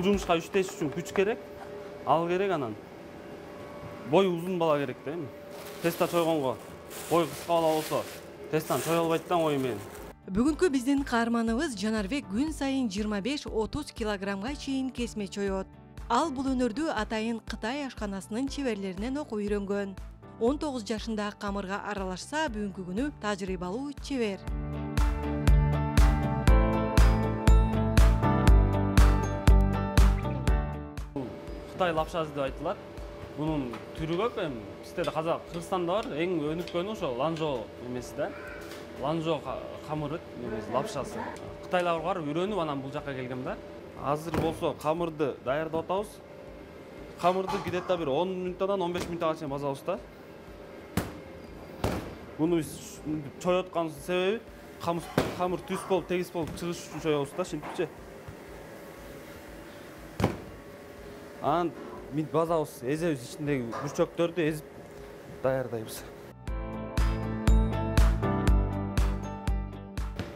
жумушка иштеш үчүн күч керек, ал керек, анан бой узун бала керек да эми. Теста чойгонго бой кыска бала болсо, тестан чой албайт да ой менен. Бүгүнкү биздин каарманыбыз Жанарбек күн сайын 25-30 килограммга чейин кесме чоёт. Ал бул өнөрдү атайын Кытай ашканасынын чеберлеринен окуп үйрөнгөн. 19 жашында камырга аралашса, бүгүнкү күнү тажрыйбалуу чебер. Кытай лапшасы деп айтылат. Bunun türü көп эми. Бизде да Казак, Кыргызстанда бар. Эң өнүккөнү ошо ланжо эмеси да. Ланжо камыры эмеси лапшасы. Кытайлар бар, үйрөнүп анан бул жакка келгем да. Азыр болсо камырды даярдап атабыз. Камырды где-то бир 10 минуттан 15 минутка чейин базабыз да. Буну биз чоёп аткан себеби камыр түз болуп, тегиз болуп чыгыш үчүн чоёбуз да, шинтипчи. Анан мид базабыз, эзебиз, ичиндеги бүрчөктөрдү эзип даярдайбыз.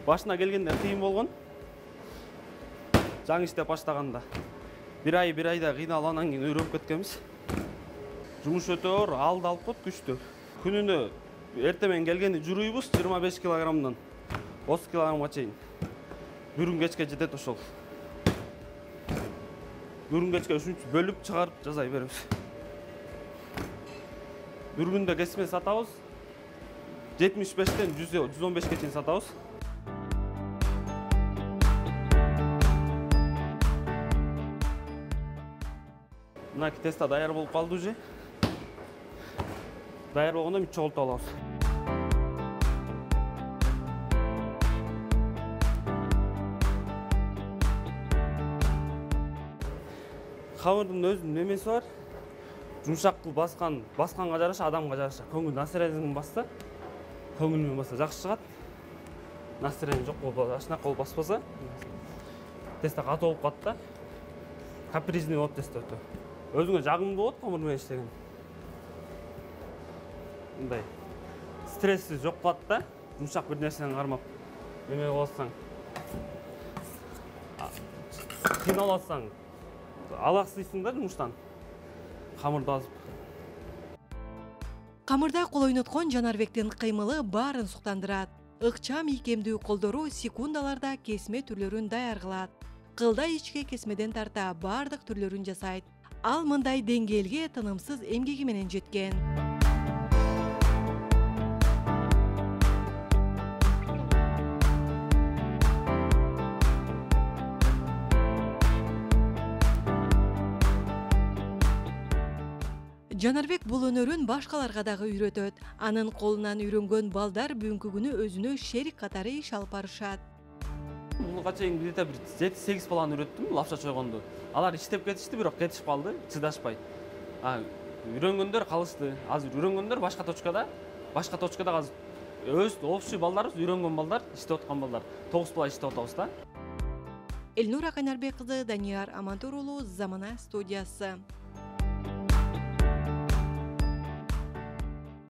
Башына келгенде кыйын болгон. Жаңы иштеп баштаганда. Бир айда кыйналып анан кийин үйрөнүп кеткенбиз. Жумуш өтө оор, алды алып коет күчтүү. Күнүнө эртең менен келгенде жүрүйбүз 25 килограммдан 30 килограммга чейин. Бүгүн кечке жетет ошол. Бүгүн кечке үчүнчү бөлүп чыгарып жасай беребиз. Бир күндө кесме сатабыз. 75тен 115ге чейин сатабыз. Мына теста даяр болуп калды уже. Даяр болгондо бүт чогултуп алабыз. Камырдын өзүнүн немеси бар. Жумшак кылып басканга жараша, адамга жараша. Көңүл настроениеңмен басса, көңүлүң басса жакшы чыгат. Настроение жок болуп, ашнак болуп баспаса, теста катуу болуп калат да. Капризный болуп теста өтө. Өзүңө жагымдуу болот камыр менен иштеген. Мындай стресси жок болот да. Жумшак бир нерсени кармап эме кылып атсаң, кыйналып атсаң, алаксыйсың да жумуштан. Камырды азып. Камырда кол ойноткон Жанарбектин кыймылы баарын суктандырат. Ыкчам ийкемдүү колдору секундаларда кесме түрлөрүн даяр кылат. Кылда ичке кесмеден тарта бардык түрлөрүн жасайт. Ал мындай деңгээлге тынымсыз эмгеги менен жеткен. Жанарбек бул өнөрүн башкаларга дагы үйрөтөт. Анын колунан үйрөнгөн балдар бүгүнкү күнү өзүнө шерик катары иш алып барышат. Буга чейин где-то бир 7-8 баланы үйрөттүм лапша чойгонду. Алар иштеп кетишти, бирок кетишип калды, чыдашпай. Үйрөнгөндөр калышты. Азыр үйрөнгөндөр башка точкада азыр өз общий балдарыбыз, үйрөнгөн балдар, иштеп аткан балдар. 9 бала иштеп атабыз да. Элнура Кайнарбек кызы, Данияр Амантур уулу, Замана студиясы.